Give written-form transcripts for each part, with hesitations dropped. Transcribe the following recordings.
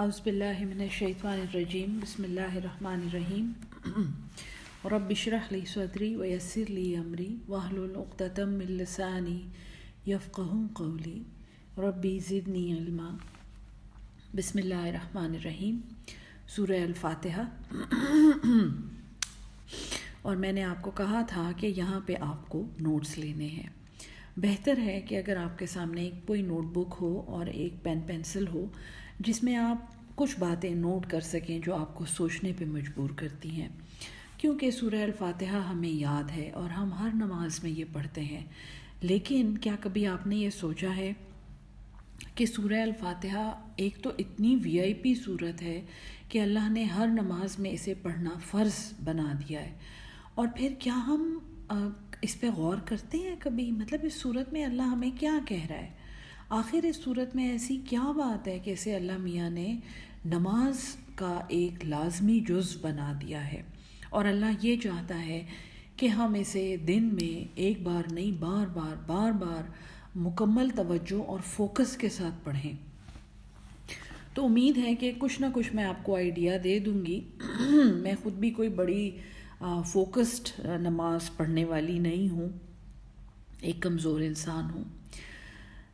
اعوذ باللہ من الشیطان الرجیم بسم اللہ الرحمن الرحیم رب اشرح لی صدری ویسر لی امری واحلل عقدۃ من لسانی یفقہوا قولی ربی زدنی علما۔ بسم اللہ الرحمن الرحیم، سورہ الفاتحہ۔ اور میں نے آپ کو کہا تھا کہ یہاں پہ آپ کو نوٹس لینے ہیں۔ بہتر ہے کہ اگر آپ کے سامنے کوئی نوٹ بک ہو اور ایک پین پینسل ہو جس میں آپ کچھ باتیں نوٹ کر سکیں جو آپ کو سوچنے پہ مجبور کرتی ہیں، کیونکہ سورہ الفاتحہ ہمیں یاد ہے اور ہم ہر نماز میں یہ پڑھتے ہیں، لیکن کیا کبھی آپ نے یہ سوچا ہے کہ سورہ الفاتحہ ایک تو اتنی VIP سورت ہے کہ اللہ نے ہر نماز میں اسے پڑھنا فرض بنا دیا ہے، اور پھر کیا ہم اس پہ غور کرتے ہیں کبھی؟ مطلب اس سورت میں اللہ ہمیں کیا کہہ رہا ہے؟ آخر اس سورت میں ایسی کیا بات ہے کہ اسے اللہ میاں نے نماز کا ایک لازمی جز بنا دیا ہے، اور اللہ یہ چاہتا ہے کہ ہم اسے دن میں ایک بار نہیں بار بار مکمل توجہ اور فوکس کے ساتھ پڑھیں۔ تو امید ہے کہ کچھ نہ کچھ میں آپ کو آئیڈیا دے دوں گی۔ میں خود بھی کوئی بڑی فوکسڈ نماز پڑھنے والی نہیں ہوں، ایک کمزور انسان ہوں،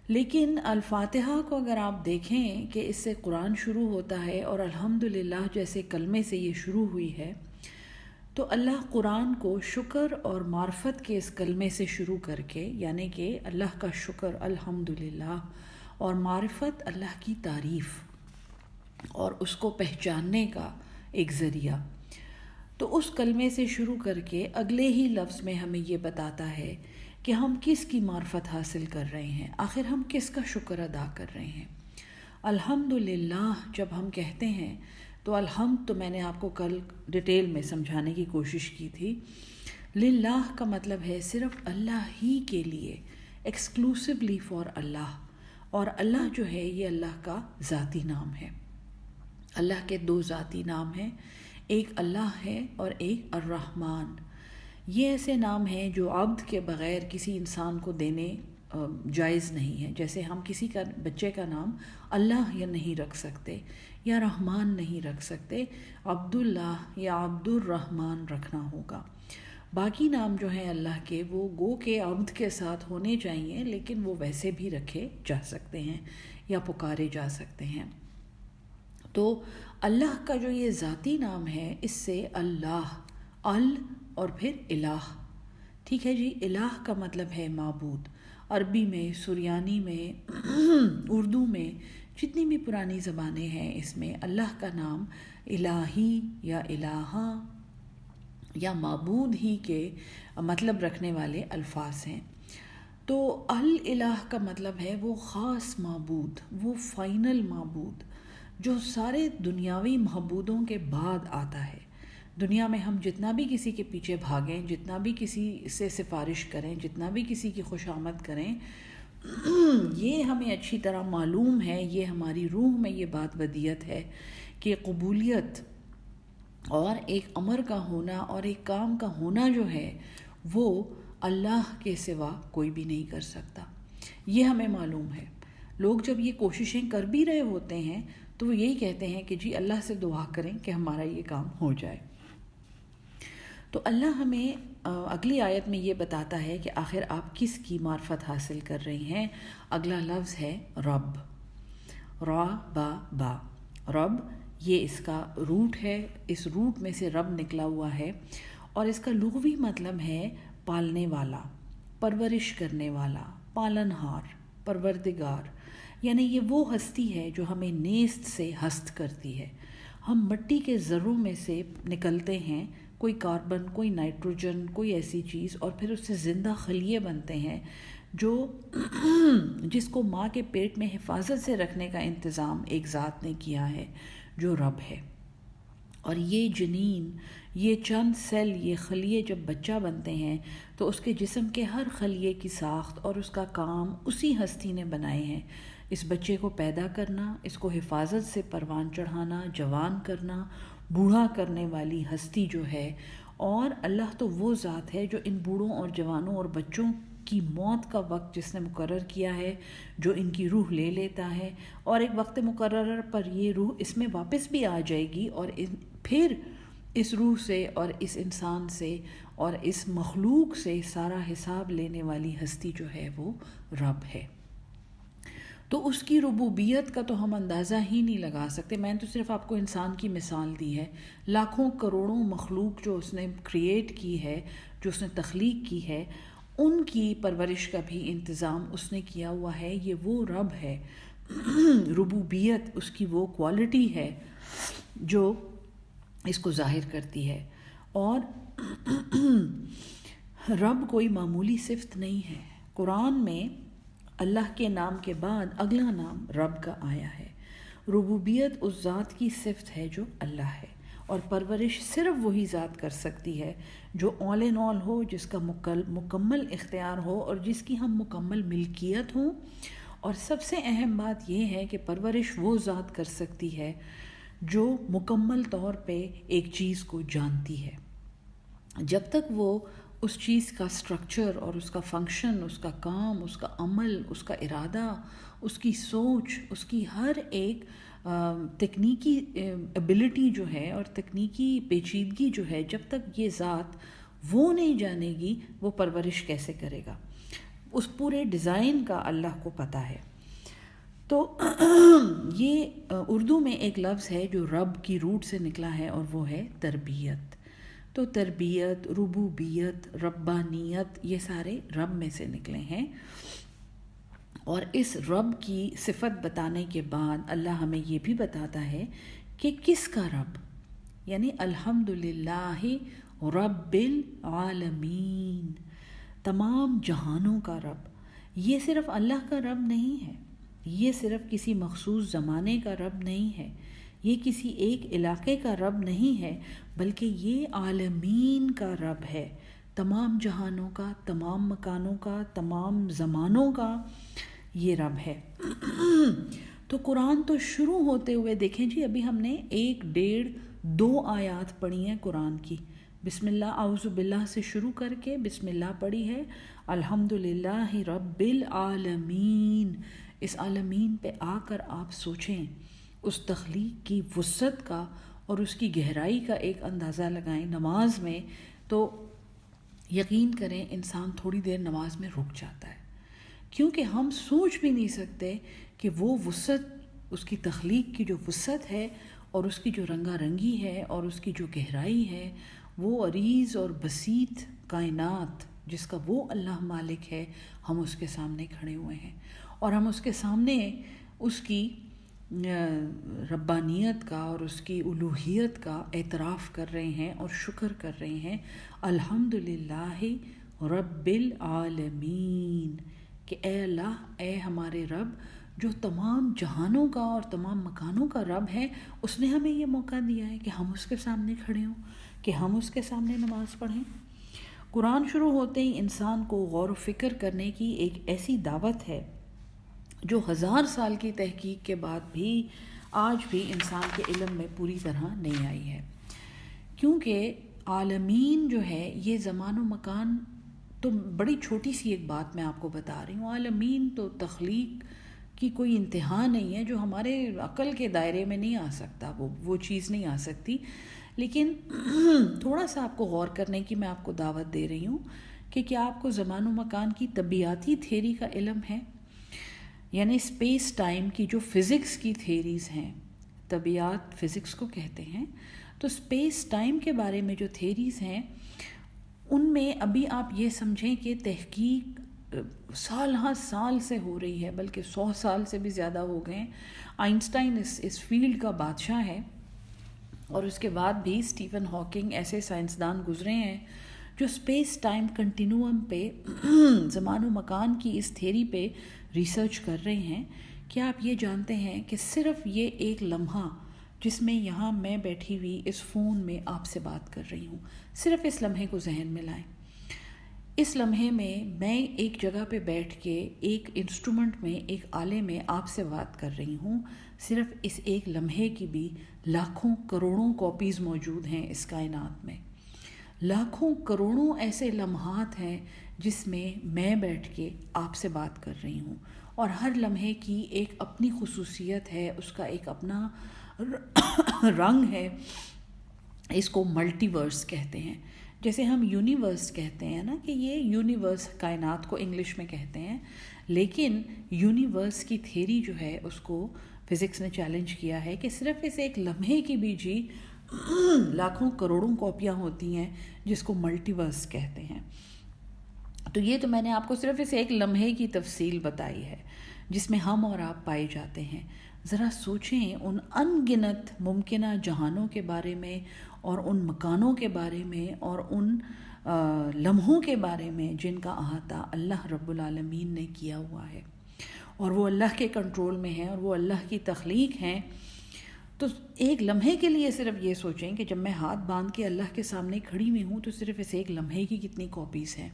لیکن الفاتحہ کو اگر آپ دیکھیں کہ اس سے قرآن شروع ہوتا ہے اور الحمدللہ جیسے کلمے سے یہ شروع ہوئی ہے، تو اللہ قرآن کو شکر اور معرفت کے اس کلمے سے شروع کر کے، یعنی کہ اللہ کا شکر الحمدللہ اور معرفت اللہ کی تعریف اور اس کو پہچاننے کا ایک ذریعہ، تو اس کلمے سے شروع کر کے اگلے ہی لفظ میں ہمیں یہ بتاتا ہے کہ ہم کس کی معرفت حاصل کر رہے ہیں، آخر ہم کس کا شکر ادا کر رہے ہیں۔ الحمدللہ جب ہم کہتے ہیں تو الحمد تو میں نے آپ کو کل ڈیٹیل میں سمجھانے کی کوشش کی تھی۔ للہ کا مطلب ہے صرف اللہ ہی کے لیے، ایکسکلوسیولی فار اللہ، اور اللہ جو ہے یہ اللہ کا ذاتی نام ہے۔ اللہ کے دو ذاتی نام ہیں، ایک اللہ ہے اور ایک الرحمن۔ یہ ایسے نام ہیں جو عبد کے بغیر کسی انسان کو دینے جائز نہیں ہے، جیسے ہم کسی کا بچے کا نام اللہ یا نہیں رکھ سکتے یا رحمان نہیں رکھ سکتے، عبداللہ یا عبد الرحمن رکھنا ہوگا۔ باقی نام جو ہیں اللہ کے وہ گو کے عبد کے ساتھ ہونے چاہیے، لیکن وہ ویسے بھی رکھے جا سکتے ہیں یا پکارے جا سکتے ہیں۔ تو اللہ کا جو یہ ذاتی نام ہے، اس سے اللہ، اور پھر الہ، ٹھیک ہے جی۔ الہ کا مطلب ہے معبود۔ عربی میں، سریانی میں، اردو میں، جتنی بھی پرانی زبانیں ہیں اس میں اللہ کا نام الہی یا الہا یا معبود ہی کے مطلب رکھنے والے الفاظ ہیں۔ تو الہ کا مطلب ہے وہ خاص معبود، وہ فائنل معبود جو سارے دنیاوی معبودوں کے بعد آتا ہے۔ دنیا میں ہم جتنا بھی کسی کے پیچھے بھاگیں، جتنا بھی کسی سے سفارش کریں، جتنا بھی کسی کی خوش آمد کریں، یہ ہمیں اچھی طرح معلوم ہے، یہ ہماری روح میں یہ بات ودیت ہے کہ قبولیت اور ایک امر کا ہونا اور ایک کام کا ہونا جو ہے وہ اللہ کے سوا کوئی بھی نہیں کر سکتا، یہ ہمیں معلوم ہے۔ لوگ جب یہ کوششیں کر بھی رہے ہوتے ہیں تو وہ یہی کہتے ہیں کہ جی اللہ سے دعا کریں کہ ہمارا یہ کام ہو جائے۔ تو اللہ ہمیں اگلی آیت میں یہ بتاتا ہے کہ آخر آپ کس کی معرفت حاصل کر رہے ہیں۔ اگلا لفظ ہے رب، را با با، رب یہ اس کا روٹ ہے، اس روٹ میں سے رب نکلا ہوا ہے، اور اس کا لغوی مطلب ہے پالنے والا، پرورش کرنے والا، پالنہار، پروردگار، یعنی یہ وہ ہستی ہے جو ہمیں نیست سے ہست کرتی ہے۔ ہم مٹی کے ذروں میں سے نکلتے ہیں، کوئی کاربن، کوئی نائٹروجن، کوئی ایسی چیز، اور پھر اس سے زندہ خلیے بنتے ہیں جو جس کو ماں کے پیٹ میں حفاظت سے رکھنے کا انتظام ایک ذات نے کیا ہے جو رب ہے۔ اور یہ جنین، یہ چند سیل، یہ خلیے جب بچہ بنتے ہیں تو اس کے جسم کے ہر خلیے کی ساخت اور اس کا کام اسی ہستی نے بنائے ہیں۔ اس بچے کو پیدا کرنا، اس کو حفاظت سے پروان چڑھانا، جوان کرنا، بوڑھا کرنے والی ہستی جو ہے، اور اللہ تو وہ ذات ہے جو ان بوڑھوں اور جوانوں اور بچوں کی موت کا وقت جس نے مقرر کیا ہے، جو ان کی روح لے لیتا ہے، اور ایک وقت مقرر پر یہ روح اس میں واپس بھی آ جائے گی، اور پھر اس روح سے اور اس انسان سے اور اس مخلوق سے سارا حساب لینے والی ہستی جو ہے وہ رب ہے۔ تو اس کی ربوبیت کا تو ہم اندازہ ہی نہیں لگا سکتے۔ میں نے تو صرف آپ کو انسان کی مثال دی ہے، لاکھوں کروڑوں مخلوق جو اس نے کریٹ کی ہے، جو اس نے تخلیق کی ہے، ان کی پرورش کا بھی انتظام اس نے کیا ہوا ہے۔ یہ وہ رب ہے، ربوبیت اس کی وہ کوالٹی ہے جو اس کو ظاہر کرتی ہے۔ اور رب کوئی معمولی صفت نہیں ہے۔ قرآن میں اللہ کے نام کے بعد اگلا نام رب کا آیا ہے۔ ربوبیت اس ذات کی صفت ہے جو اللہ ہے، اور پرورش صرف وہی ذات کر سکتی ہے جو آل ان آل ہو، جس کا مکمل اختیار ہو اور جس کی ہم مکمل ملکیت ہوں۔ اور سب سے اہم بات یہ ہے کہ پرورش وہ ذات کر سکتی ہے جو مکمل طور پہ ایک چیز کو جانتی ہے۔ جب تک وہ اس چیز کا سٹرکچر اور اس کا فنکشن، اس کا کام، اس کا عمل، اس کا ارادہ، اس کی سوچ، اس کی ہر ایک تکنیکی ایبلٹی جو ہے اور تکنیکی پیچیدگی جو ہے، جب تک یہ ذات وہ نہیں جانے گی، وہ پرورش کیسے کرے گا؟ اس پورے ڈیزائن کا اللہ کو پتہ ہے۔ تو یہ اردو میں ایک لفظ ہے جو رب کی روٹ سے نکلا ہے، اور وہ ہے تربیت۔ تو تربیت، ربوبیت، ربانیت، یہ سارے رب میں سے نکلے ہیں۔ اور اس رب کی صفت بتانے کے بعد اللہ ہمیں یہ بھی بتاتا ہے کہ کس کا رب، یعنی الحمدللہ رب العالمین، تمام جہانوں کا رب۔ یہ صرف اللہ کا رب نہیں ہے، یہ صرف کسی مخصوص زمانے کا رب نہیں ہے، یہ کسی ایک علاقے کا رب نہیں ہے، بلکہ یہ عالمین کا رب ہے، تمام جہانوں کا، تمام مکانوں کا، تمام زمانوں کا یہ رب ہے۔ تو قرآن تو شروع ہوتے ہوئے دیکھیں جی، ابھی ہم نے 1، 1.5، 2 آیات پڑھی ہیں قرآن کی۔ بسم اللہ اعوذ باللہ سے شروع کر کے بسم اللہ پڑھی ہے، الحمدللہ رب العالمین۔ اس عالمین پہ آ کر آپ سوچیں، اس تخلیق کی وسعت کا اور اس کی گہرائی کا ایک اندازہ لگائیں نماز میں، تو یقین کریں انسان تھوڑی دیر نماز میں رک جاتا ہے، کیونکہ ہم سوچ بھی نہیں سکتے کہ وہ وسعت، اس کی تخلیق کی جو وسعت ہے اور اس کی جو رنگا رنگی ہے اور اس کی جو گہرائی ہے، وہ عریض اور بسیط کائنات جس کا وہ اللہ مالک ہے، ہم اس کے سامنے کھڑے ہوئے ہیں، اور ہم اس کے سامنے اس کی ربانیت کا اور اس کی الوہیت کا اعتراف کر رہے ہیں اور شکر کر رہے ہیں، الحمدللہ رب العالمین، کہ اے اللہ، اے ہمارے رب جو تمام جہانوں کا اور تمام مکانوں کا رب ہے، اس نے ہمیں یہ موقع دیا ہے کہ ہم اس کے سامنے کھڑے ہوں، کہ ہم اس کے سامنے نماز پڑھیں۔ قرآن شروع ہوتے ہی انسان کو غور و فکر کرنے کی ایک ایسی دعوت ہے جو 1000 سال کی تحقیق کے بعد بھی آج بھی انسان کے علم میں پوری طرح نہیں آئی ہے، کیونکہ عالمین جو ہے یہ زمان و مکان تو بڑی چھوٹی سی ایک بات میں آپ کو بتا رہی ہوں، عالمین تو تخلیق کی کوئی انتہا نہیں ہے جو ہمارے عقل کے دائرے میں نہیں آ سکتا، وہ چیز نہیں آ سکتی۔ لیکن تھوڑا سا آپ کو غور کرنے کی میں آپ کو دعوت دے رہی ہوں کہ کیا آپ کو زمان و مکان کی طبیعاتی تھیری کا علم ہے؟ یعنی اسپیس ٹائم کی جو فزکس کی تھیریز ہیں، طبیعات فزکس کو کہتے ہیں، تو اسپیس ٹائم کے بارے میں جو تھیریز ہیں ان میں ابھی آپ یہ سمجھیں کہ تحقیق سال ہاں سال سے ہو رہی ہے، بلکہ 100 سال سے بھی زیادہ ہو گئے ہیں۔ آئنسٹائن اس فیلڈ کا بادشاہ ہے، اور اس کے بعد بھی اسٹیفن ہاکنگ ایسے سائنسدان گزرے ہیں جو اسپیس ٹائم کنٹینیوم پہ زمان و مکان کی اس تھیری پہ ریسرچ کر رہے ہیں۔ کیا آپ یہ جانتے ہیں کہ صرف یہ ایک لمحہ جس میں یہاں میں بیٹھی ہوئی اس فون میں آپ سے بات کر رہی ہوں، صرف اس لمحے کو ذہن میں لائیں۔ اس لمحے میں ایک جگہ پہ بیٹھ کے ایک انسٹرومنٹ میں، ایک آلے میں آپ سے بات کر رہی ہوں، صرف اس ایک لمحے کی بھی لاکھوں کروڑوں کاپیز موجود ہیں اس کائنات میں۔ لاکھوں کروڑوں ایسے لمحات ہیں جس میں بیٹھ کے آپ سے بات کر رہی ہوں، اور ہر لمحے کی ایک اپنی خصوصیت ہے، اس کا ایک اپنا رنگ ہے. اس کو ملٹی ورس کہتے ہیں. جیسے ہم یونیورس کہتے ہیں نا کہ یہ یونیورس کائنات کو انگلش میں کہتے ہیں، لیکن یونیورس کی تھیری جو ہے اس کو فزکس نے چیلنج کیا ہے کہ صرف اس ایک لمحے کی بھی جی لاکھوں کروڑوں کاپیاں ہوتی ہیں، جس کو ملٹی ورس کہتے ہیں. تو یہ تو میں نے آپ کو صرف اس ایک لمحے کی تفصیل بتائی ہے جس میں ہم اور آپ پائے جاتے ہیں. ذرا سوچیں ان ان گنت ممکنہ جہانوں کے بارے میں، اور ان مکانوں کے بارے میں، اور ان لمحوں کے بارے میں جن کا احاطہ اللہ رب العالمین نے کیا ہوا ہے، اور وہ اللہ کے کنٹرول میں ہیں، اور وہ اللہ کی تخلیق ہیں. تو ایک لمحے کے لیے صرف یہ سوچیں کہ جب میں ہاتھ باندھ کے اللہ کے سامنے کھڑی ہوئی ہوں تو صرف اس ایک لمحے کی کتنی کاپیز ہیں.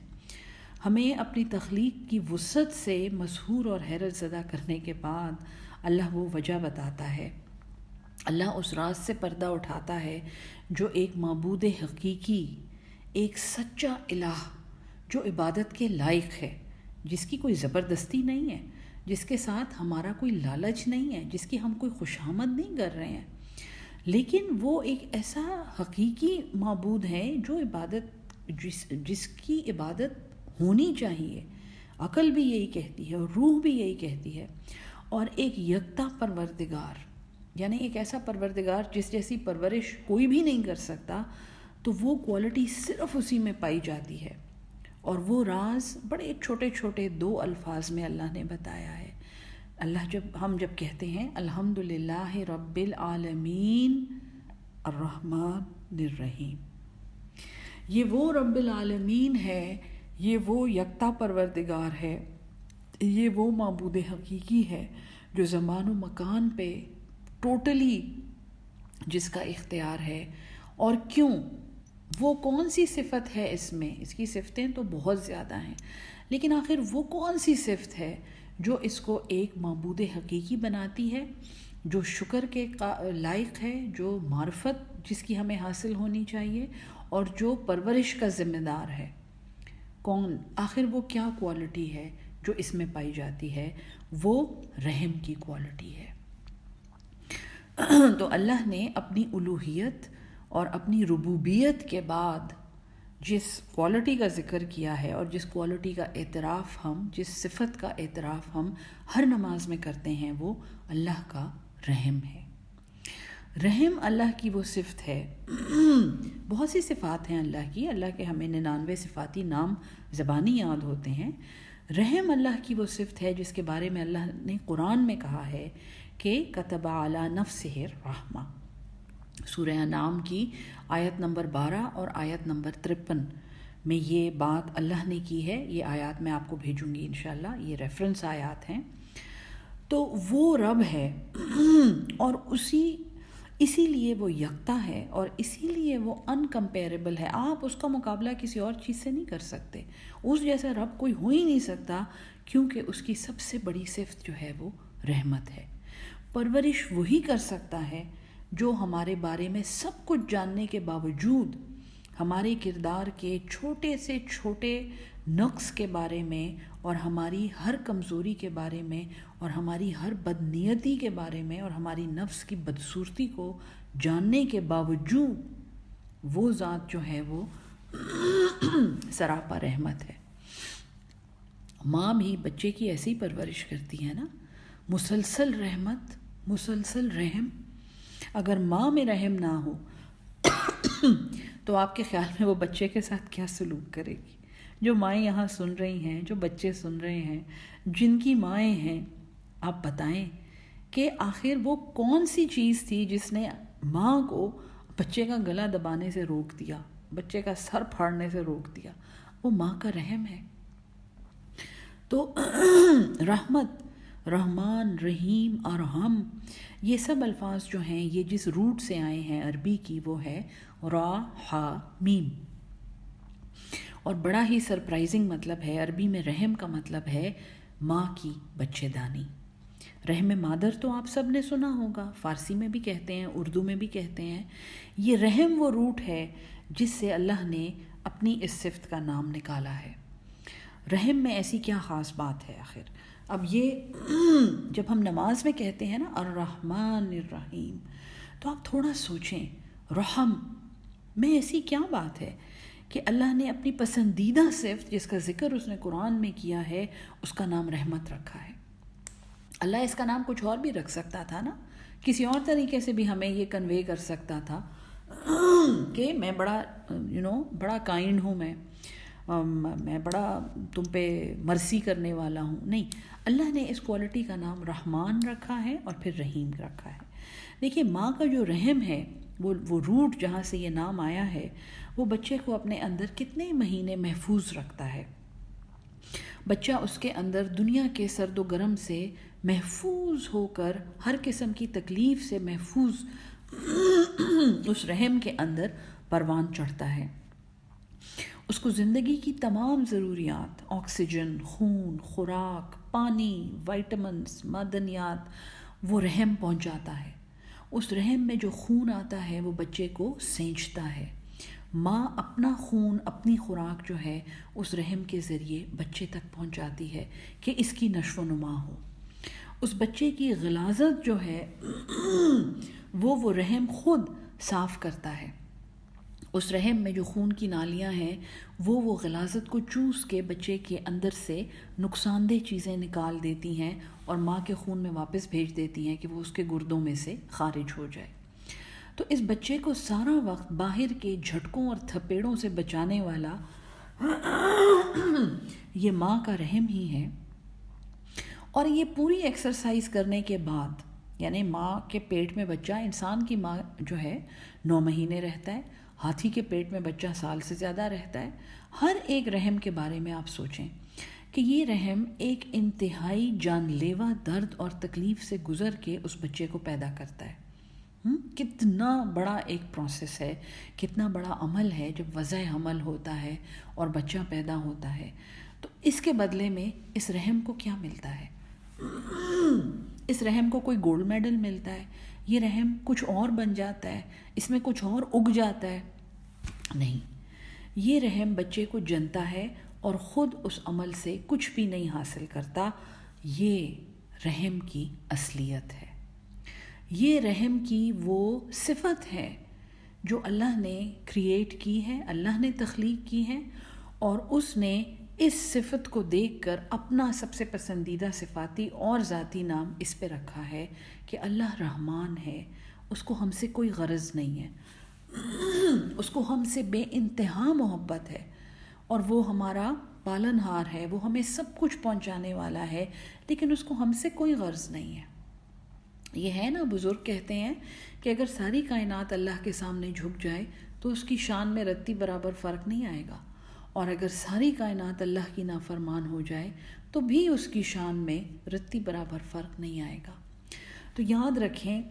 ہمیں اپنی تخلیق کی وسعت سے مسحور اور حیرت زدہ کرنے کے بعد اللہ وہ وجہ بتاتا ہے، اللہ اس راز سے پردہ اٹھاتا ہے جو ایک معبود حقیقی، ایک سچا الہ جو عبادت کے لائق ہے، جس کی کوئی زبردستی نہیں ہے، جس کے ساتھ ہمارا کوئی لالچ نہیں ہے، جس کی ہم کوئی خوشامد نہیں کر رہے ہیں، لیکن وہ ایک ایسا حقیقی معبود ہے جو عبادت جس کی عبادت ہونی چاہیے. عقل بھی یہی کہتی ہے اور روح بھی یہی کہتی ہے. اور ایک یکتا پروردگار، یعنی ایک ایسا پروردگار جس جیسی پرورش کوئی بھی نہیں کر سکتا، تو وہ کوالٹی صرف اسی میں پائی جاتی ہے. اور وہ راز بڑے چھوٹے چھوٹے 2 الفاظ میں اللہ نے بتایا ہے. ہم جب کہتے ہیں الحمدللہ رب العالمین الرحمن الرحیم، یہ وہ رب العالمین ہے، یہ وہ یکتا پروردگار ہے، یہ وہ معبود حقیقی ہے جو زمان و مکان پہ ٹوٹلی جس کا اختیار ہے. اور کیوں؟ وہ کون سی صفت ہے اس کی صفتیں تو بہت زیادہ ہیں، لیکن آخر وہ کون سی صفت ہے جو اس کو ایک معبود حقیقی بناتی ہے، جو شکر کے لائق ہے، جو معرفت جس کی ہمیں حاصل ہونی چاہیے، اور جو پرورش کا ذمہ دار ہے؟ کون؟ آخر وہ کیا کوالٹی ہے جو اس میں پائی جاتی ہے؟ وہ رحم کی کوالٹی ہے. تو اللہ نے اپنی الوہیت اور اپنی ربوبیت کے بعد جس کوالٹی کا ذکر کیا ہے، اور جس کوالٹی کا اعتراف جس صفت کا اعتراف ہم ہر نماز میں کرتے ہیں، وہ اللہ کا رحم ہے. رحم اللہ کی وہ صفت ہے. بہت سی صفات ہیں اللہ کے ہمیں 99 صفاتی نام زبانی یاد ہوتے ہیں. رحم اللہ کی وہ صفت ہے جس کے بارے میں اللہ نے قرآن میں کہا ہے کہ کتب علی نفسہ الرحمہ. سورہ انعام کی آیت نمبر 12 اور آیت نمبر 53 میں یہ بات اللہ نے کی ہے. یہ آیات میں آپ کو بھیجوں گی انشاءاللہ، یہ ریفرنس آیات ہیں. تو وہ رب ہے، اور اسی لیے وہ یکتا ہے، اور اسی لیے وہ انکمپیریبل ہے. آپ اس کا مقابلہ کسی اور چیز سے نہیں کر سکتے. اس جیسا رب کوئی ہو ہی نہیں سکتا، کیونکہ اس کی سب سے بڑی صفت جو ہے وہ رحمت ہے. پرورش وہی کر سکتا ہے جو ہمارے بارے میں سب کچھ جاننے کے باوجود ہمارے کردار کے چھوٹے سے چھوٹے نقص کے بارے میں، اور ہماری ہر کمزوری کے بارے میں، اور ہماری ہر بدنیتی کے بارے میں، اور ہماری نفس کی بدصورتی کو جاننے کے باوجود وہ ذات جو ہے وہ سراپا رحمت ہے. ماں بھی بچے کی ایسی پرورش کرتی ہے نا، مسلسل رحمت، مسلسل رحم. اگر ماں میں رحم نہ ہو تو آپ کے خیال میں وہ بچے کے ساتھ کیا سلوک کرے گی؟ جو مائیں یہاں سن رہی ہیں، جو بچے سن رہے ہیں، جن کی مائیں ہیں، آپ بتائیں کہ آخر وہ کون سی چیز تھی جس نے ماں کو بچے کا گلا دبانے سے روک دیا، بچے کا سر پھاڑنے سے روک دیا؟ وہ ماں کا رحم ہے. تو رحمت، رحمان، رحیم، ارحم، یہ سب الفاظ جو ہیں یہ جس روٹ سے آئے ہیں عربی کی، وہ ہے را ہا میم. اور بڑا ہی سرپرائزنگ مطلب ہے. عربی میں رحم کا مطلب ہے ماں کی بچے دانی. رحم مادر تو آپ سب نے سنا ہوگا، فارسی میں بھی کہتے ہیں، اردو میں بھی کہتے ہیں. یہ رحم وہ روٹ ہے جس سے اللہ نے اپنی اس صفت کا نام نکالا ہے. رحم میں ایسی کیا خاص بات ہے آخر؟ اب یہ جب ہم نماز میں کہتے ہیں نا الرحمن الرحیم، تو آپ تھوڑا سوچیں رحم میں ایسی کیا بات ہے کہ اللہ نے اپنی پسندیدہ صفت جس کا ذکر اس نے قرآن میں کیا ہے اس کا نام رحمت رکھا ہے۔ اللہ اس کا نام کچھ اور بھی رکھ سکتا تھا نا، کسی اور طریقے سے بھی ہمیں یہ کنوے کر سکتا تھا کہ میں بڑا بڑا کائنڈ ہوں، میں بڑا تم پہ مرسی کرنے والا ہوں۔ نہیں، اللہ نے اس کوالٹی کا نام رحمان رکھا ہے اور پھر رحیم رکھا ہے۔ دیکھیے ماں کا جو رحم ہے، وہ روٹ جہاں سے یہ نام آیا ہے، وہ بچے کو اپنے اندر کتنے مہینے محفوظ رکھتا ہے۔ بچہ اس کے اندر دنیا کے سرد و گرم سے محفوظ ہو کر، ہر قسم کی تکلیف سے محفوظ اس رحم کے اندر پروان چڑھتا ہے۔ اس کو زندگی کی تمام ضروریات، آکسیجن، خون، خوراک، پانی، وائٹامنز، معدنیات، وہ رحم پہنچاتا ہے۔ اس رحم میں جو خون آتا ہے وہ بچے کو سینچتا ہے۔ ماں اپنا خون، اپنی خوراک جو ہے اس رحم کے ذریعے بچے تک پہنچاتی ہے کہ اس کی نشو و نما ہو۔ اس بچے کی غلاظت جو ہے وہ رحم خود صاف کرتا ہے۔ اس رحم میں جو خون کی نالیاں ہیں وہ غلاظت کو چوس کے بچے کے اندر سے نقصان دہ چیزیں نکال دیتی ہیں اور ماں کے خون میں واپس بھیج دیتی ہیں کہ وہ اس کے گردوں میں سے خارج ہو جائے۔ تو اس بچے کو سارا وقت باہر کے جھٹکوں اور تھپیڑوں سے بچانے والا یہ ماں کا رحم ہی ہے۔ اور یہ پوری ایکسرسائز کرنے کے بعد، یعنی ماں کے پیٹ میں بچہ، انسان کی ماں جو ہے 9 مہینے رہتا ہے، ہاتھی کے پیٹ میں بچہ سال سے زیادہ رہتا ہے۔ ہر ایک رحم کے بارے میں آپ سوچیں کہ یہ رحم ایک انتہائی جان لیوا درد اور تکلیف سے گزر کے اس بچے کو پیدا کرتا ہے۔ کتنا بڑا ایک پروسیس ہے، کتنا بڑا عمل ہے جب وضع حمل ہوتا ہے اور بچہ پیدا ہوتا ہے۔ تو اس کے بدلے میں اس رحم کو کیا ملتا ہے؟ اس رحم کو کوئی گولڈ میڈل ملتا ہے؟ یہ رحم کچھ اور بن جاتا ہے؟ اس میں کچھ اور اگ جاتا ہے؟ نہیں، یہ رحم بچے کو جنتا ہے اور خود اس عمل سے کچھ بھی نہیں حاصل کرتا۔ یہ رحم کی اصلیت ہے، یہ رحم کی وہ صفت ہے جو اللہ نے کریٹ کی ہے، اللہ نے تخلیق کی ہے، اور اس نے اس صفت کو دیکھ کر اپنا سب سے پسندیدہ صفاتی اور ذاتی نام اس پہ رکھا ہے کہ اللہ رحمان ہے، اس کو ہم سے کوئی غرض نہیں ہے، اس کو ہم سے بے انتہا محبت ہے، اور وہ ہمارا پالن ہار ہے، وہ ہمیں سب کچھ پہنچانے والا ہے، لیکن اس کو ہم سے کوئی غرض نہیں ہے۔ یہ ہے نا، بزرگ کہتے ہیں کہ اگر ساری کائنات اللہ کے سامنے جھک جائے تو اس کی شان میں رتی برابر فرق نہیں آئے گا، اور اگر ساری کائنات اللہ کی نافرمان ہو جائے تو بھی اس کی شان میں رتی برابر فرق نہیں آئے گا۔ تو یاد رکھیں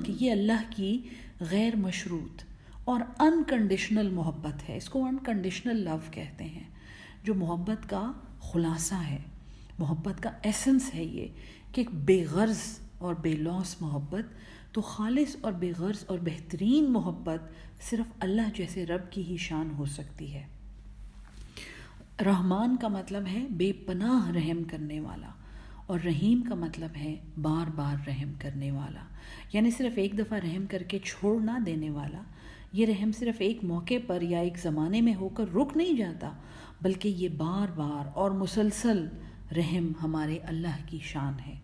کہ یہ اللہ کی غیر مشروط اور انکنڈیشنل محبت ہے، اس کو انکنڈیشنل لو کہتے ہیں، جو محبت کا خلاصہ ہے، محبت کا ایسنس ہے یہ، کہ ایک بے غرض اور بے لوث محبت۔ تو خالص اور بے غرض اور بہترین محبت صرف اللہ جیسے رب کی ہی شان ہو سکتی ہے۔ رحمان کا مطلب ہے بے پناہ رحم کرنے والا، اور رحیم کا مطلب ہے بار بار رحم کرنے والا، یعنی صرف ایک دفعہ رحم کر کے چھوڑ نہ دینے والا۔ یہ رحم صرف ایک موقع پر یا ایک زمانے میں ہو کر رک نہیں جاتا، بلکہ یہ بار بار اور مسلسل رحم ہمارے اللہ کی شان ہے۔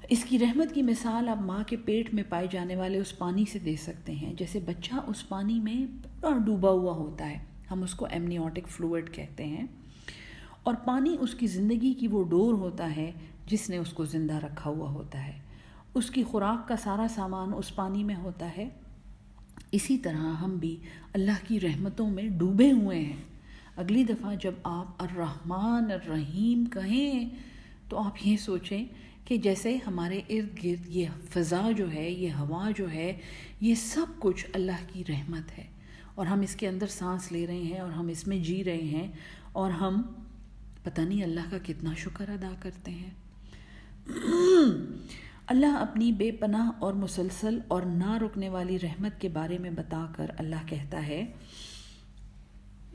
اس کی رحمت کی مثال آپ ماں کے پیٹ میں پائے جانے والے اس پانی سے دے سکتے ہیں۔ جیسے بچہ اس پانی میں پورا ڈوبا ہوا ہوتا ہے، ہم اس کو ایمنیوٹک فلوئڈ کہتے ہیں، اور پانی اس کی زندگی کی وہ ڈور ہوتا ہے جس نے اس کو زندہ رکھا ہوا ہوتا ہے، اس کی خوراک کا سارا سامان اس پانی میں ہوتا ہے۔ اسی طرح ہم بھی اللہ کی رحمتوں میں ڈوبے ہوئے ہیں۔ اگلی دفعہ جب آپ الرحمن الرحیم کہیں تو آپ یہ سوچیں کہ جیسے ہمارے ارد گرد یہ فضا جو ہے، یہ ہوا جو ہے، یہ سب کچھ اللہ کی رحمت ہے، اور ہم اس کے اندر سانس لے رہے ہیں اور ہم اس میں جی رہے ہیں، اور ہم پتہ نہیں اللہ کا کتنا شکر ادا کرتے ہیں۔ اللہ اپنی بے پناہ اور مسلسل اور نہ رکنے والی رحمت کے بارے میں بتا کر اللہ کہتا ہے،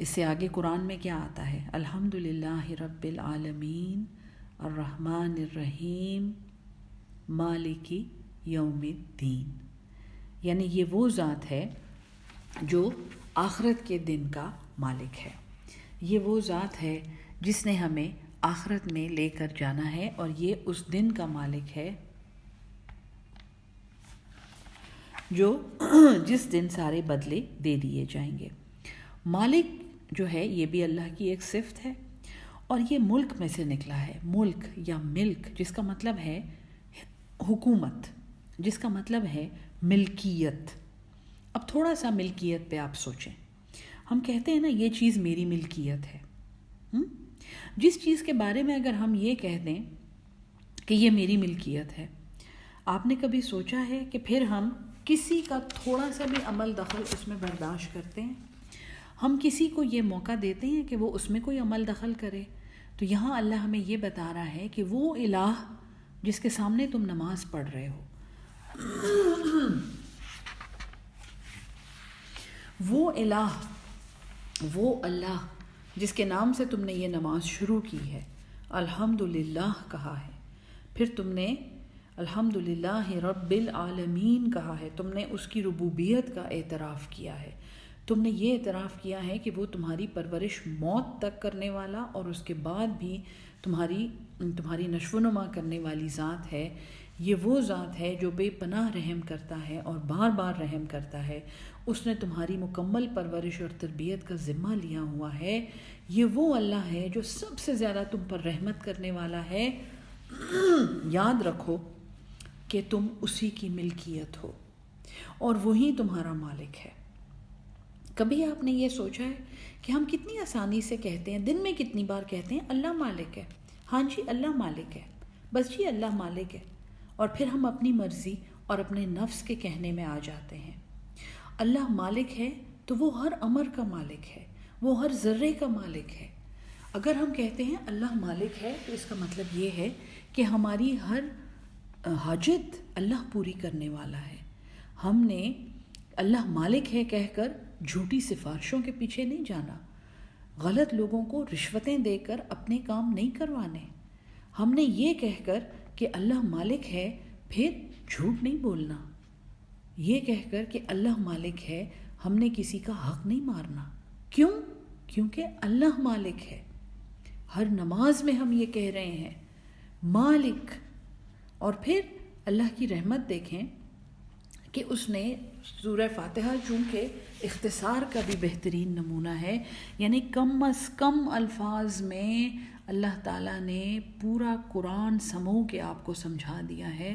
اس سے آگے قرآن میں کیا آتا ہے؟ الحمدللہ رب العالمین الرحمن الرحیم مالک یوم الدین، یعنی یہ وہ ذات ہے جو آخرت کے دن کا مالک ہے، یہ وہ ذات ہے جس نے ہمیں آخرت میں لے کر جانا ہے، اور یہ اس دن کا مالک ہے جو جس دن سارے بدلے دے دیے جائیں گے۔ مالک جو ہے یہ بھی اللہ کی ایک صفت ہے، اور یہ ملک میں سے نکلا ہے۔ ملک یا ملک جس کا مطلب ہے حکومت، جس کا مطلب ہے ملکیت۔ اب تھوڑا سا ملکیت پہ آپ سوچیں، ہم کہتے ہیں نا یہ چیز میری ملکیت ہے، جس چیز کے بارے میں اگر ہم یہ کہہ دیں کہ یہ میری ملکیت ہے، آپ نے کبھی سوچا ہے کہ پھر ہم کسی کا تھوڑا سا بھی عمل دخل اس میں برداشت کرتے ہیں؟ ہم کسی کو یہ موقع دیتے ہیں کہ وہ اس میں کوئی عمل دخل کرے؟ تو یہاں اللہ ہمیں یہ بتا رہا ہے کہ وہ الہ جس کے سامنے تم نماز پڑھ رہے ہو، وہ الہ، وہ اللہ جس کے نام سے تم نے یہ نماز شروع کی ہے، الحمدللہ کہا ہے، پھر تم نے الحمدللہ رب العالمین کہا ہے، تم نے اس کی ربوبیت کا اعتراف کیا ہے، تم نے یہ اعتراف کیا ہے کہ وہ تمہاری پرورش موت تک کرنے والا اور اس کے بعد بھی تمہاری نشو و نما کرنے والی ذات ہے۔ یہ وہ ذات ہے جو بے پناہ رحم کرتا ہے اور بار بار رحم کرتا ہے، اس نے تمہاری مکمل پرورش اور تربیت کا ذمہ لیا ہوا ہے۔ یہ وہ اللہ ہے جو سب سے زیادہ تم پر رحمت کرنے والا ہے۔ یاد رکھو کہ تم اسی کی ملکیت ہو اور وہی تمہارا مالک ہے۔ کبھی آپ نے یہ سوچا ہے کہ ہم کتنی آسانی سے کہتے ہیں، دن میں کتنی بار کہتے ہیں اللہ مالک ہے، ہاں جی اللہ مالک ہے، بس جی اللہ مالک ہے، اور پھر ہم اپنی مرضی اور اپنے نفس کے کہنے میں آ جاتے ہیں۔ اللہ مالک ہے تو وہ ہر امر کا مالک ہے، وہ ہر ذرے کا مالک ہے۔ اگر ہم کہتے ہیں اللہ مالک ہے تو اس کا مطلب یہ ہے کہ ہماری ہر حاجت اللہ پوری کرنے والا ہے۔ ہم نے اللہ مالک ہے کہہ کر جھوٹی سفارشوں کے پیچھے نہیں جانا، غلط لوگوں کو رشوتیں دے کر اپنے کام نہیں کروانے۔ ہم نے یہ کہہ کر کہ اللہ مالک ہے پھر جھوٹ نہیں بولنا، یہ کہہ کر کہ اللہ مالک ہے ہم نے کسی کا حق نہیں مارنا۔ کیوں؟ کیونکہ اللہ مالک ہے۔ ہر نماز میں ہم یہ کہہ رہے ہیں مالک، اور پھر اللہ کی رحمت دیکھیں کہ اس نے سورہ فاتحہ چونکہ اختصار کا بھی بہترین نمونہ ہے، یعنی کم از کم الفاظ میں اللہ تعالیٰ نے پورا قرآن سمو کے آپ کو سمجھا دیا ہے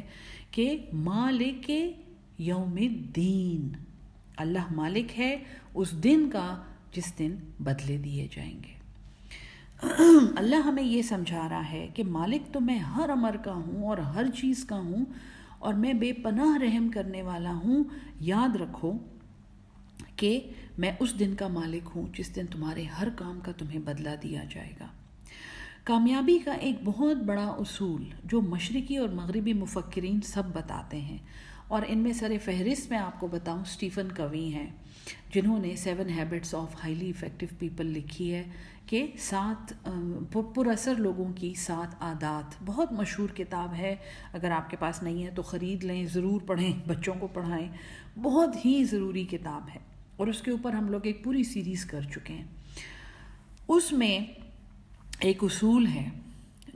کہ مالک یوم الدین، اللہ مالک ہے اس دن کا جس دن بدلے دیے جائیں گے۔ اللہ ہمیں یہ سمجھا رہا ہے کہ مالک تو میں ہر امر کا ہوں اور ہر چیز کا ہوں، اور میں بے پناہ رحم کرنے والا ہوں۔ یاد رکھو کہ میں اس دن کا مالک ہوں جس دن تمہارے ہر کام کا تمہیں بدلہ دیا جائے گا۔ کامیابی کا ایک بہت بڑا اصول جو مشرقی اور مغربی مفکرین سب بتاتے ہیں، اور ان میں سر فہرست میں آپ کو بتاؤں اسٹیفن کوی ہیں، جنہوں نے 7 habits of highly effective people لکھی ہے کہ 7 پر اثر لوگوں کی 7 عادات، بہت مشہور کتاب ہے، اگر آپ کے پاس نہیں ہے تو خرید لیں، ضرور پڑھیں، بچوں کو پڑھائیں، بہت ہی ضروری کتاب ہے، اور اس کے اوپر ہم لوگ ایک پوری سیریز کر چکے ہیں۔ اس میں ایک اصول ہے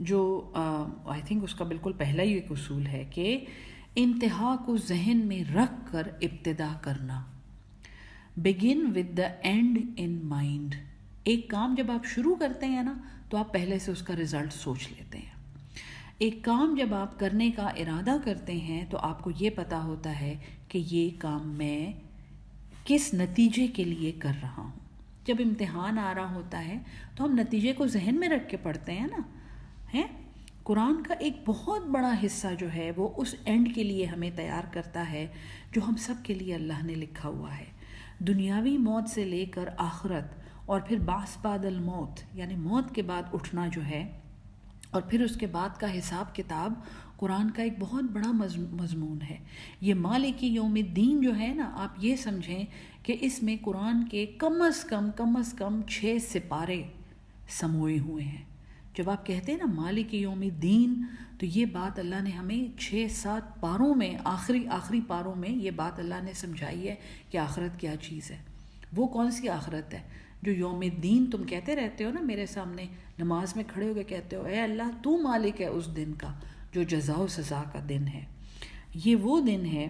جو آئی تھنک اس کا بالکل پہلا ہی ایک اصول ہے کہ انتہا کو ذہن میں رکھ کر ابتدا کرنا، begin with the end in mind۔ ایک کام جب آپ شروع کرتے ہیں نا تو آپ پہلے سے اس کا رزلٹ سوچ لیتے ہیں۔ ایک کام جب آپ کرنے کا ارادہ کرتے ہیں تو آپ کو یہ پتہ ہوتا ہے کہ یہ کام میں کس نتیجے کے لیے کر رہا ہوں۔ جب امتحان آ رہا ہوتا ہے تو ہم نتیجے کو ذہن میں رکھ کے پڑھتے ہیں نا، ہیں؟ قرآن کا ایک بہت بڑا حصہ جو ہے وہ اس اینڈ کے لیے ہمیں تیار کرتا ہے جو ہم سب کے لیے اللہ نے لکھا ہوا ہے۔ دنیاوی موت سے لے کر آخرت، اور پھر بعث بعد الموت، یعنی موت کے بعد اٹھنا جو ہے، اور پھر اس کے بعد کا حساب کتاب، قرآن کا ایک بہت بڑا مضمون ہے۔ یہ مالک یوم الدین جو ہے نا، آپ یہ سمجھیں کہ اس میں قرآن کے کم از کم 6 سپارے سموئے ہوئے ہیں۔ جب آپ کہتے ہیں نا مالک یوم الدین، تو یہ بات اللہ نے ہمیں 6-7 پاروں میں، آخری پاروں میں یہ بات اللہ نے سمجھائی ہے کہ آخرت کیا چیز ہے۔ وہ کون سی آخرت ہے جو یوم الدین تم کہتے رہتے ہو نا میرے سامنے، نماز میں کھڑے ہو کے کہتے ہو اے اللہ تو مالک ہے اس دن کا جو جزا و سزا کا دن ہے۔ یہ وہ دن ہے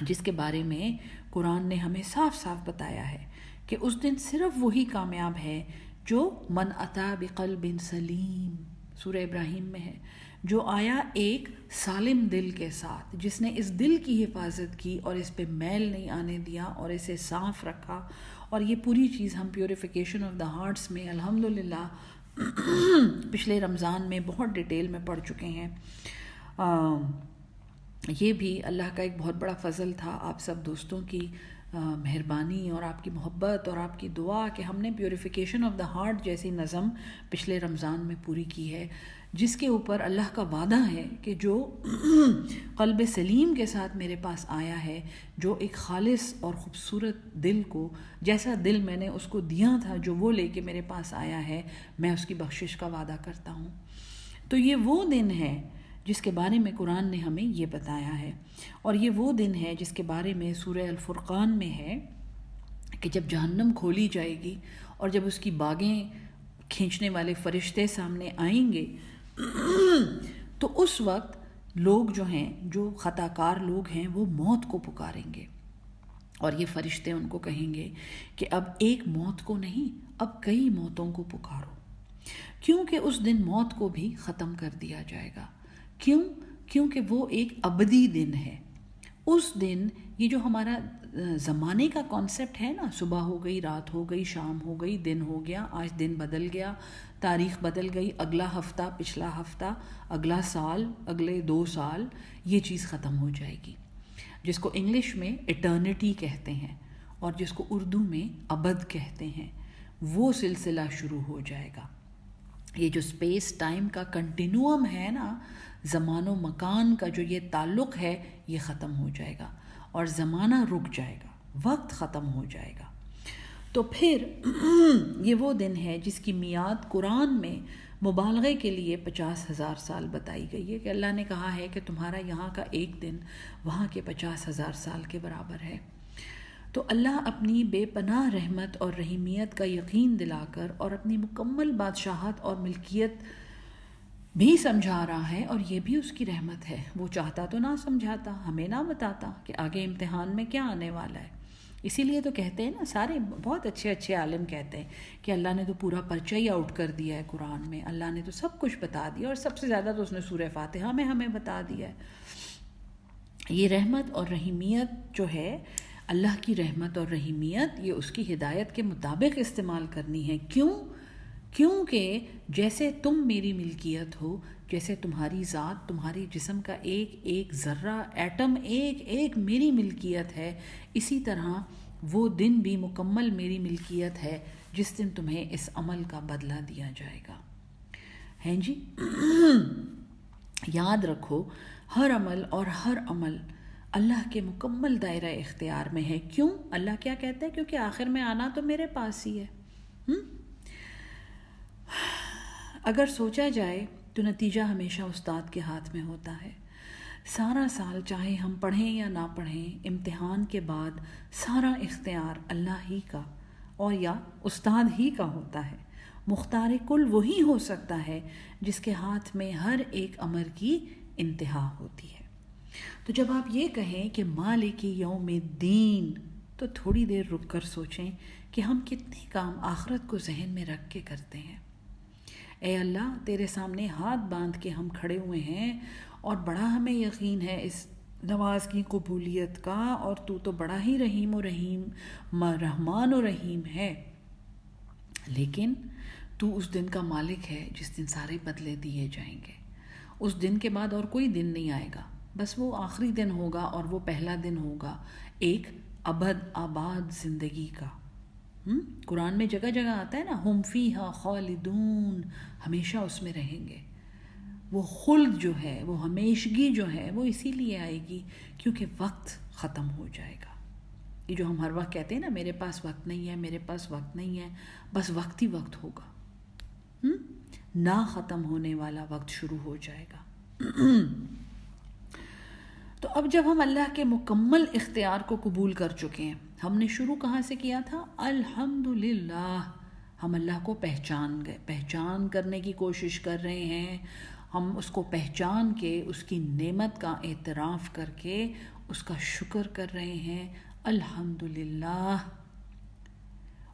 جس کے بارے میں قرآن نے ہمیں صاف صاف بتایا ہے کہ اس دن صرف وہی کامیاب ہے جو من اتی بقلب سلیم، سورہ ابراہیم میں ہے، جو آیا ایک سالم دل کے ساتھ، جس نے اس دل کی حفاظت کی اور اس پہ میل نہیں آنے دیا اور اسے صاف رکھا۔ اور یہ پوری چیز ہم پیوریفیکیشن آف دا ہارٹس میں الحمدللہ پچھلے رمضان میں بہت ڈیٹیل میں پڑھ چکے ہیں۔ یہ بھی اللہ کا ایک بہت بڑا فضل تھا، آپ سب دوستوں کی مہربانی اور آپ کی محبت اور آپ کی دعا کہ ہم نے پیوریفیکیشن آف دا ہارٹ جیسی نظم پچھلے رمضان میں پوری کی ہے، جس کے اوپر اللہ کا وعدہ ہے کہ جو قلب سلیم کے ساتھ میرے پاس آیا ہے، جو ایک خالص اور خوبصورت دل کو، جیسا دل میں نے اس کو دیا تھا جو وہ لے کے میرے پاس آیا ہے، میں اس کی بخشش کا وعدہ کرتا ہوں۔ تو یہ وہ دن ہے جس کے بارے میں قرآن نے ہمیں یہ بتایا ہے، اور یہ وہ دن ہے جس کے بارے میں سورہ الفرقان میں ہے کہ جب جہنم کھولی جائے گی اور جب اس کی باگیں کھینچنے والے فرشتے سامنے آئیں گے تو اس وقت لوگ جو ہیں، جو خطا کار لوگ ہیں، وہ موت کو پکاریں گے، اور یہ فرشتے ان کو کہیں گے کہ اب ایک موت کو نہیں، اب کئی موتوں کو پکارو، کیونکہ اس دن موت کو بھی ختم کر دیا جائے گا۔ کیونکہ وہ ایک ابدی دن ہے۔ اس دن یہ جو ہمارا زمانے کا کانسیپٹ ہے نا، صبح ہو گئی، رات ہو گئی، شام ہو گئی، دن ہو گیا، آج دن بدل گیا، تاریخ بدل گئی، اگلا ہفتہ، پچھلا ہفتہ، اگلا سال، اگلے 2 سال، یہ چیز ختم ہو جائے گی، جس کو انگلش میں ایٹرنٹی کہتے ہیں اور جس کو اردو میں ابد کہتے ہیں۔ وہ سلسلہ شروع ہو جائے گا۔ یہ جو اسپیس ٹائم کا کنٹینیوم ہے نا، زمان و مکان کا جو یہ تعلق ہے، یہ ختم ہو جائے گا اور زمانہ رک جائے گا، وقت ختم ہو جائے گا۔ تو پھر یہ وہ دن ہے جس کی میعاد قرآن میں مبالغے کے لیے 50,000 سال بتائی گئی ہے، کہ اللہ نے کہا ہے کہ تمہارا یہاں کا ایک دن وہاں کے 50,000 سال کے برابر ہے۔ تو اللہ اپنی بے پناہ رحمت اور رحیمیت کا یقین دلا کر اور اپنی مکمل بادشاہت اور ملکیت بھی سمجھا رہا ہے، اور یہ بھی اس کی رحمت ہے۔ وہ چاہتا تو نہ سمجھاتا، ہمیں نہ بتاتا کہ آگے امتحان میں کیا آنے والا ہے۔ اسی لیے تو کہتے ہیں نا، سارے بہت اچھے عالم کہتے ہیں کہ اللہ نے تو پورا پرچہ ہی آؤٹ کر دیا ہے قرآن میں، اللہ نے تو سب کچھ بتا دیا، اور سب سے زیادہ تو اس نے سورہ فاتحہ میں ہمیں بتا دیا ہے۔ یہ رحمت اور رحیمیت جو ہے، اللہ کی رحمت اور رحیمیت، یہ اس کی ہدایت کے مطابق استعمال کرنی ہے۔ کیونکہ جیسے تم میری ملکیت ہو، جیسے تمہاری ذات، تمہاری جسم کا ایک ایک ذرہ، ایٹم ایک ایک میری ملکیت ہے، اسی طرح وہ دن بھی مکمل میری ملکیت ہے جس دن تمہیں اس عمل کا بدلہ دیا جائے گا۔ ہیں جی؟ یاد رکھو، ہر عمل اللہ کے مکمل دائرہ اختیار میں ہے۔ کیوں؟ اللہ کیا کہتا ہے؟ کیونکہ آخر میں آنا تو میرے پاس ہی ہے۔ اگر سوچا جائے تو نتیجہ ہمیشہ استاد کے ہاتھ میں ہوتا ہے۔ سارا سال چاہے ہم پڑھیں یا نہ پڑھیں، امتحان کے بعد سارا اختیار اللہ ہی کا اور یا استاد ہی کا ہوتا ہے۔ مختار کل وہی ہو سکتا ہے جس کے ہاتھ میں ہر ایک امر کی انتہا ہوتی ہے۔ تو جب آپ یہ کہیں کہ مالک یوم الدین، تو تھوڑی دیر رک کر سوچیں کہ ہم کتنے کام آخرت کو ذہن میں رکھ کے کرتے ہیں۔ اے اللہ، تیرے سامنے ہاتھ باندھ کے ہم کھڑے ہوئے ہیں، اور بڑا ہمیں یقین ہے اس نماز کی قبولیت کا، اور تو بڑا ہی رحمان و رحیم ہے، لیکن تو اس دن کا مالک ہے جس دن سارے بدلے دیے جائیں گے۔ اس دن کے بعد اور کوئی دن نہیں آئے گا، بس وہ آخری دن ہوگا، اور وہ پہلا دن ہوگا ایک ابد آباد زندگی کا۔ قرآن میں جگہ جگہ آتا ہے نا، ہم فیہا خالدون، ہمیشہ اس میں رہیں گے۔ وہ خلد جو ہے، وہ ہمیشگی جو ہے، وہ اسی لیے آئے گی کیونکہ وقت ختم ہو جائے گا۔ یہ جو ہم ہر وقت کہتے ہیں نا میرے پاس وقت نہیں ہے، میرے پاس وقت نہیں ہے، بس وقت ہی وقت ہوگا، نہ ختم ہونے والا وقت شروع ہو جائے گا۔ تو اب جب ہم اللہ کے مکمل اختیار کو قبول کر چکے ہیں، ہم نے شروع کہاں سے کیا تھا؟ الحمدللہ، ہم اللہ کو پہچان گئے، پہچان کرنے کی کوشش کر رہے ہیں، ہم اس کو پہچان کے اس کی نعمت کا اعتراف کر کے اس کا شکر کر رہے ہیں، الحمدللہ۔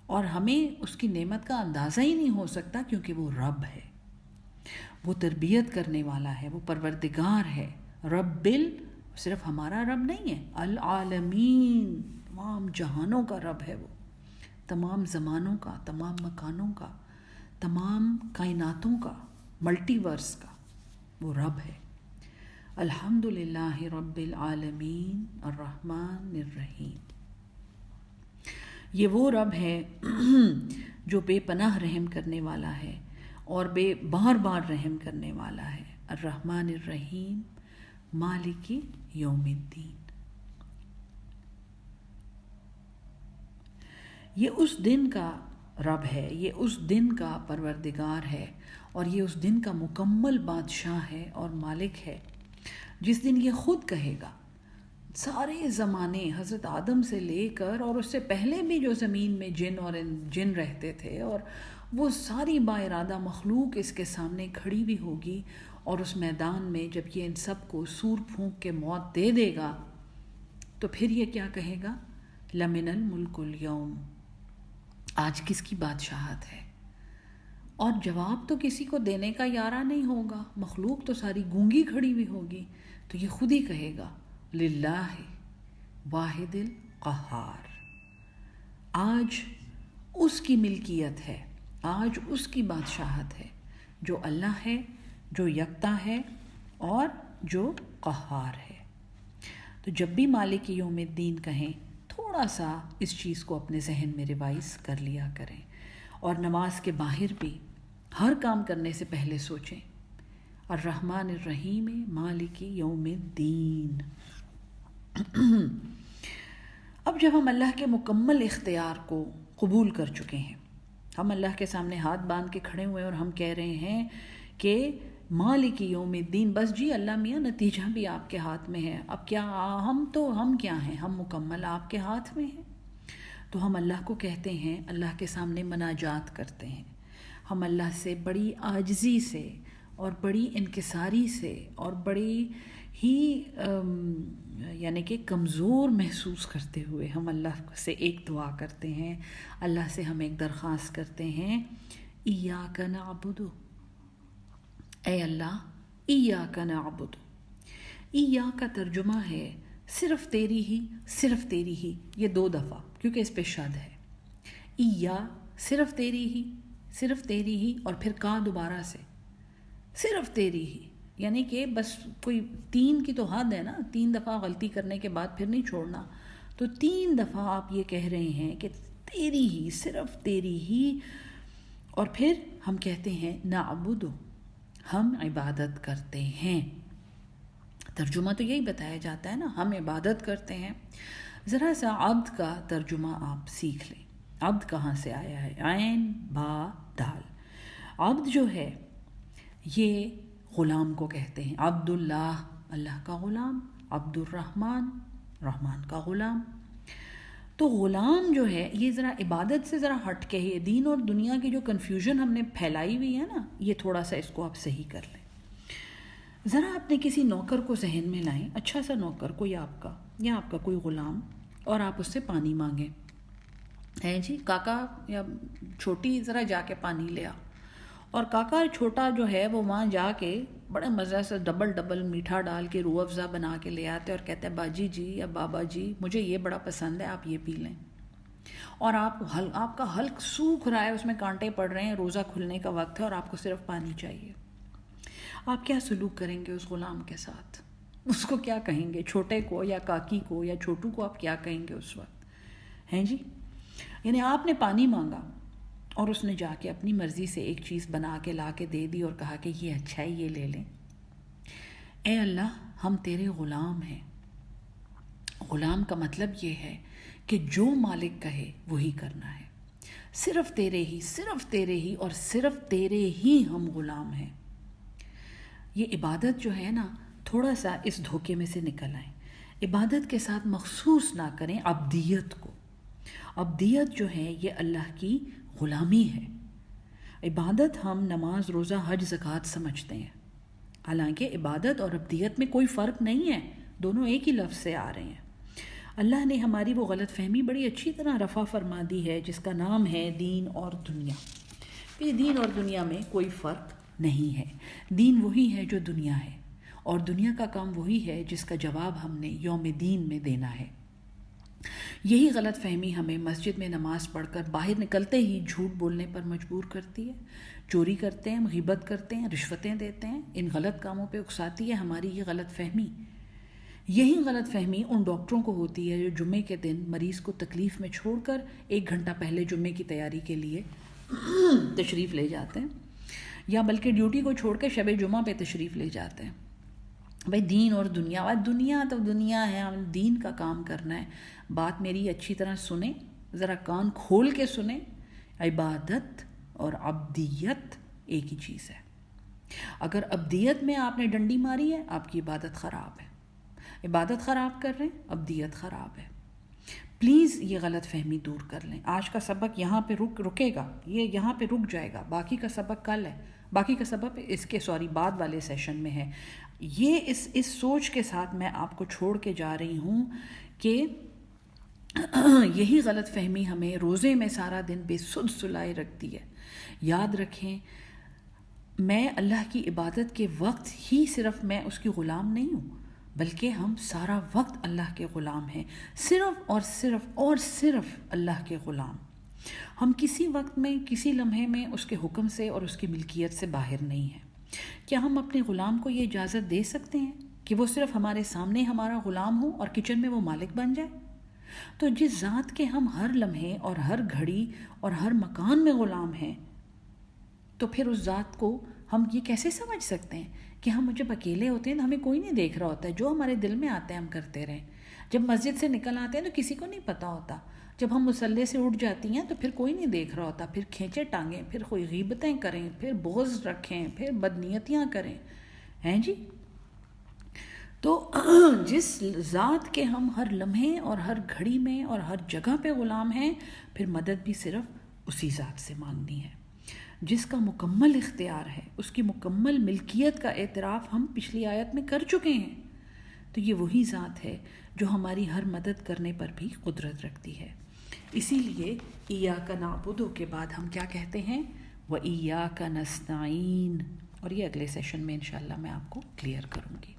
اور ہمیں اس کی نعمت کا اندازہ ہی نہیں ہو سکتا کیونکہ وہ رب ہے، وہ تربیت کرنے والا ہے، وہ پروردگار ہے۔ رب صرف ہمارا رب نہیں ہے، العالمین، تمام جہانوں کا رب ہے، وہ تمام زمانوں کا، تمام مکانوں کا، تمام کائناتوں کا، ملٹی ورس کا وہ رب ہے۔ الحمدللہ رب العالمین الرحمن الرحیم۔ یہ وہ رب ہے جو بے پناہ رحم کرنے والا ہے اور بار بار رحم کرنے والا ہے، الرحمن الرحیم، مالک یوم الدین۔ یہ اس دن کا رب ہے، یہ اس دن کا پروردگار ہے، اور یہ اس دن کا مکمل بادشاہ ہے اور مالک ہے، جس دن یہ خود کہے گا سارے زمانے حضرت آدم سے لے کر اور اس سے پہلے بھی جو زمین میں جن رہتے تھے، اور وہ ساری با ارادہ مخلوق اس کے سامنے کھڑی بھی ہوگی، اور اس میدان میں جب یہ ان سب کو سور پھونک کے موت دے دے گا تو پھر یہ کیا کہے گا؟ لمن الملک اليوم، آج کس کی بادشاہت ہے؟ اور جواب تو کسی کو دینے کا یارہ نہیں ہوگا، مخلوق تو ساری گونگی کھڑی ہوئی ہوگی، تو یہ خود ہی کہے گا للہ واحد القہار، آج اس کی ملکیت ہے، آج اس کی بادشاہت ہے، جو اللہ ہے، جو یکتا ہے اور جو قہار ہے۔ تو جب بھی مالک یوم الدین کہیں، تھوڑا سا اس چیز کو اپنے ذہن میں ریوائز کر لیا کریں، اور نماز کے باہر بھی ہر کام کرنے سے پہلے سوچیں الرحمن الرحیم مالک یوم الدین۔ اب جب ہم اللہ کے مکمل اختیار کو قبول کر چکے ہیں، ہم اللہ کے سامنے ہاتھ باندھ کے کھڑے ہوئے اور ہم کہہ رہے ہیں کہ مالک یوم الدین، بس جی اللہ میاں نتیجہ بھی آپ کے ہاتھ میں ہے، اب کیا ہم کیا ہیں، ہم مکمل آپ کے ہاتھ میں ہیں۔ تو ہم اللہ کو کہتے ہیں، اللہ کے سامنے مناجات کرتے ہیں، ہم اللہ سے بڑی عاجزی سے اور بڑی انکساری سے اور بڑی ہی یعنی کہ کمزور محسوس کرتے ہوئے ہم اللہ سے ایک دعا کرتے ہیں، اللہ سے ہم ایک درخواست کرتے ہیں، ایاک نعبد، اے اللہ ایاک نعبد۔ ایاک کا ترجمہ ہے صرف تیری ہی، صرف تیری ہی، یہ 2 دفعہ کیونکہ اس پہ شد ہے، ایا صرف تیری ہی، صرف تیری ہی، اور پھر کا دوبارہ سے صرف تیری ہی، یعنی کہ بس کوئی 3 کی تو حد ہے نا، 3 دفعہ غلطی کرنے کے بعد پھر نہیں چھوڑنا، تو 3 دفعہ آپ یہ کہہ رہے ہیں کہ تیری ہی، صرف تیری ہی، اور پھر ہم کہتے ہیں نعبد، ہم عبادت کرتے ہیں۔ ترجمہ تو یہی بتایا جاتا ہے نا، ہم عبادت کرتے ہیں۔ ذرا سا عبد کا ترجمہ آپ سیکھ لیں، عبد کہاں سے آیا ہے؟ عین با دال۔ عبد جو ہے یہ غلام کو کہتے ہیں، عبداللہ اللہ کا غلام، عبد الرحمن رحمان کا غلام۔ تو غلام جو ہے یہ ذرا عبادت سے ذرا ہٹ کے ہی، دین اور دنیا کی جو کنفیوژن ہم نے پھیلائی ہوئی ہے نا، یہ تھوڑا سا اس کو آپ صحیح کر لیں۔ ذرا اپنے کسی نوکر کو ذہن میں لائیں، اچھا سا نوکر کوئی آپ کا یا آپ کا کوئی غلام، اور آپ اس سے پانی مانگیں، ہے جی کاکا یا چھوٹی ذرا جا کے پانی لے آ، اور کاکا چھوٹا جو ہے وہ وہاں جا کے بڑے مزے سے ڈبل میٹھا ڈال کے روح افزا بنا کے لے آتے اور کہتے ہیں باجی جی یا بابا جی مجھے یہ بڑا پسند ہے، آپ یہ پی لیں، اور آپ کا حلق سوکھ رہا ہے، اس میں کانٹے پڑ رہے ہیں، روزہ کھلنے کا وقت ہے اور آپ کو صرف پانی چاہیے، آپ کیا سلوک کریں گے اس غلام کے ساتھ؟ اس کو کیا کہیں گے؟ چھوٹے کو یا کاکی کو یا چھوٹو کو آپ کیا کہیں گے اس وقت؟ ہیں جی، یعنی آپ نے پانی مانگا اور اس نے جا کے اپنی مرضی سے ایک چیز بنا کے لا کے دے دی اور کہا کہ یہ اچھا ہے، یہ لے لیں، اے اللہ ہم تیرے غلام ہیں. غلام کا مطلب یہ ہے کہ جو مالک کہے وہی کرنا ہے. صرف تیرے ہی اور صرف تیرے ہی ہم غلام ہیں. یہ عبادت جو ہے نا، تھوڑا سا اس دھوکے میں سے نکل آئیں. عبادت کے ساتھ مخصوص نہ کریں عبدیت کو. عبدیت جو ہے یہ اللہ کی غلامی ہے. عبادت ہم نماز، روزہ، حج، زکوٰۃ سمجھتے ہیں، حالانکہ عبادت اور عبدیت میں کوئی فرق نہیں ہے، دونوں ایک ہی لفظ سے آ رہے ہیں. اللہ نے ہماری وہ غلط فہمی بڑی اچھی طرح رفع فرما دی ہے جس کا نام ہے دین اور دنیا. یہ دین اور دنیا میں کوئی فرق نہیں ہے. دین وہی ہے جو دنیا ہے، اور دنیا کا کام وہی ہے جس کا جواب ہم نے یوم دین میں دینا ہے. یہی غلط فہمی ہمیں مسجد میں نماز پڑھ کر باہر نکلتے ہی جھوٹ بولنے پر مجبور کرتی ہے. چوری کرتے ہیں، غیبت کرتے ہیں، رشوتیں دیتے ہیں، ان غلط کاموں پہ اکساتی ہے ہماری یہ غلط فہمی. یہی غلط فہمی ان ڈاکٹروں کو ہوتی ہے جو جمعے کے دن مریض کو تکلیف میں چھوڑ کر 1 گھنٹہ پہلے جمعے کی تیاری کے لیے تشریف لے جاتے ہیں، یا بلکہ ڈیوٹی کو چھوڑ کے شب جمعہ پہ تشریف لے جاتے ہیں. بھائی دین اور دنیا، دنیا تو دنیا ہے، ہم دین کا کام کرنا ہے. بات میری اچھی طرح سنیں، ذرا کان کھول کے سنیں. عبادت اور عبدیت ایک ہی چیز ہے. اگر عبدیت میں آپ نے ڈنڈی ماری ہے، آپ کی عبادت خراب ہے. عبادت خراب کر رہے ہیں، عبدیت خراب ہے. پلیز یہ غلط فہمی دور کر لیں. آج کا سبق یہاں پہ رکے گا، یہ یہاں پہ رک جائے گا. باقی کا سبق کل ہے، باقی کا سبق بعد والے سیشن میں ہے. یہ اس سوچ کے ساتھ میں آپ کو چھوڑ کے جا رہی ہوں کہ یہی غلط فہمی ہمیں روزے میں سارا دن بے سد سلائے رکھتی ہے. یاد رکھیں، میں اللہ کی عبادت کے وقت ہی صرف میں اس کی غلام نہیں ہوں، بلکہ ہم سارا وقت اللہ کے غلام ہیں. صرف اللہ کے غلام. ہم کسی وقت میں، کسی لمحے میں اس کے حکم سے اور اس کی ملکیت سے باہر نہیں ہیں. کیا ہم اپنے غلام کو یہ اجازت دے سکتے ہیں کہ وہ صرف ہمارے سامنے ہمارا غلام ہو اور کچن میں وہ مالک بن جائے؟ تو جس ذات کے ہم ہر لمحے اور ہر گھڑی اور ہر مکان میں غلام ہیں، تو پھر اس ذات کو ہم یہ کیسے سمجھ سکتے ہیں کہ ہم جب اکیلے ہوتے ہیں تو ہمیں کوئی نہیں دیکھ رہا ہوتا ہے، جو ہمارے دل میں آتے ہیں ہم کرتے رہیں. جب مسجد سے نکل آتے ہیں تو کسی کو نہیں پتہ ہوتا. جب ہم مصلے سے اٹھ جاتی ہیں تو پھر کوئی نہیں دیکھ رہا ہوتا. پھر کھینچے ٹانگیں، پھر کوئی غیبتیں کریں، پھر بغض رکھیں، پھر بدنیتیاں کریں، ہیں جی. تو جس ذات کے ہم ہر لمحے اور ہر گھڑی میں اور ہر جگہ پہ غلام ہیں، پھر مدد بھی صرف اسی ذات سے مانگنی ہے جس کا مکمل اختیار ہے. اس کی مکمل ملکیت کا اعتراف ہم پچھلی آیت میں کر چکے ہیں. تو یہ وہی ذات ہے جو ہماری ہر مدد کرنے پر بھی قدرت رکھتی ہے. اسی لیے ایاک نعبد کے بعد ہم کیا کہتے ہیں؟ وَإِيَّاكَ نَسْتَعِينُ. اور یہ اگلے سیشن میں انشاءاللہ میں آپ کو کلیئر کروں گی.